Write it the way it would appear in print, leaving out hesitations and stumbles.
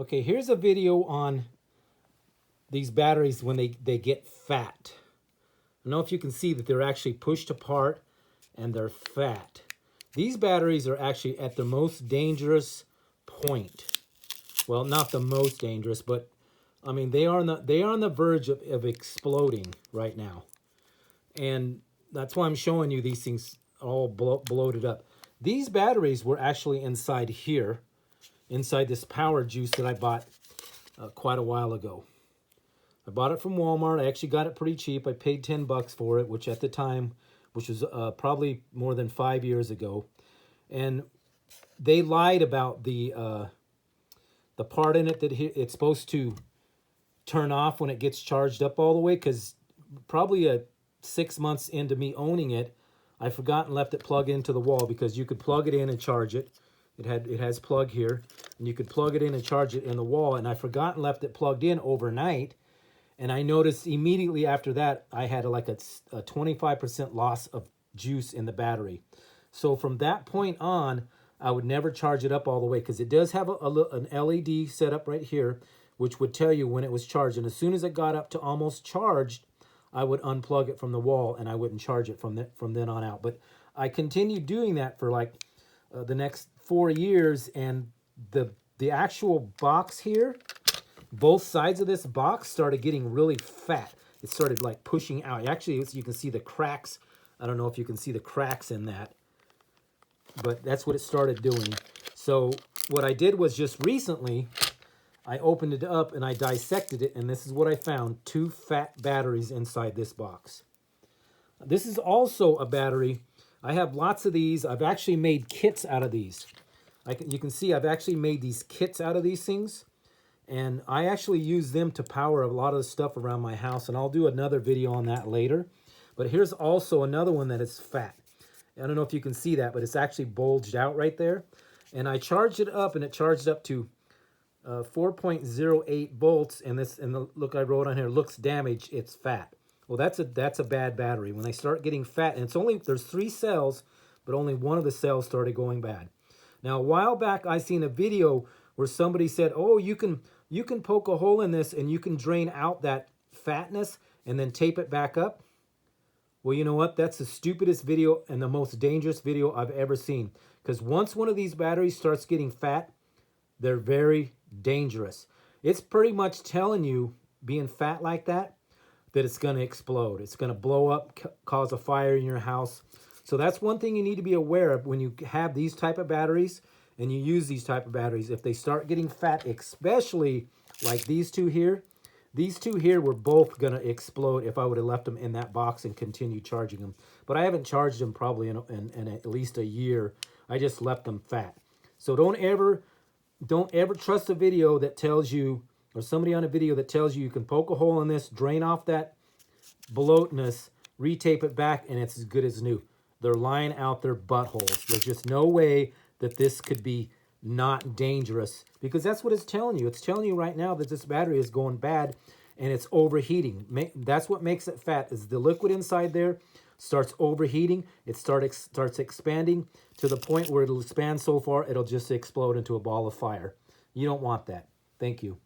Okay, here's a video on these batteries when they get fat. I don't know if you can see that they're actually pushed apart and they're fat. These batteries are actually at the most dangerous point. Well, not the most dangerous, but I mean they are on the verge of exploding right now. And that's why I'm showing you these things all bloated up. These batteries were actually inside here, inside this power juice that I bought quite a while ago. I bought it from Walmart. I actually got it pretty cheap. I paid 10 bucks for it, which at the time, which was probably more than 5 years ago. And they lied about the part in it that it's supposed to turn off when it gets charged up all the way, because probably 6 months into me owning it, I forgot and left it plugged into the wall, because you could plug it in and charge it. It has plug here, and you could plug it in and charge it in the wall, and I forgot and left it plugged in overnight. And I noticed immediately after that, I had like a 25% loss of juice in the battery. So from that point on, I would never charge it up all the way, because it does have an LED set up right here, which would tell you when it was charged. And as soon as it got up to almost charged, I would unplug it from the wall and I wouldn't charge it from then on out. But I continued doing that for like the next 4 years, and the actual box here, both sides of this box started getting really fat. It started like pushing out. Actually, you can see the cracks. I don't know if you can see the cracks in that, but that's what it started doing. So what I did was just recently, I opened it up and I dissected it, and this is what I found: 2 fat batteries inside this box. This is also a battery. I have lots of these. I've actually made kits out of these. You can see I've actually made these kits out of these things. And I actually use them to power a lot of the stuff around my house, and I'll do another video on that later. But here's also another one that is fat. I don't know if you can see that, but it's actually bulged out right there. And I charged it up, and it charged up to 4.08 volts. And the look I wrote on here, looks damaged. It's fat. Well, that's a bad battery. When they start getting fat, and there's 3 cells, but only one of the cells started going bad. Now, a while back, I seen a video where somebody said, "Oh, you can poke a hole in this and you can drain out that fatness and then tape it back up." Well, you know what? That's the stupidest video and the most dangerous video I've ever seen. Because once one of these batteries starts getting fat, they're very dangerous. It's pretty much telling you, being fat like that it's going to explode. It's going to blow up, cause a fire in your house. So that's one thing you need to be aware of when you have these type of batteries and you use these type of batteries. If they start getting fat, especially like these two here were both going to explode if I would have left them in that box and continued charging them. But I haven't charged them probably in at least a year. I just left them fat. So don't ever trust a video that tells you, or somebody on a video that tells you can poke a hole in this, drain off that bloatness, retape it back, and it's as good as new. They're lying out their buttholes. There's just no way that this could be not dangerous, because that's what it's telling you. It's telling you right now that this battery is going bad and it's overheating. That's what makes it fat, is the liquid inside there starts overheating. It starts expanding to the point where it'll expand so far it'll just explode into a ball of fire. You don't want that. Thank you.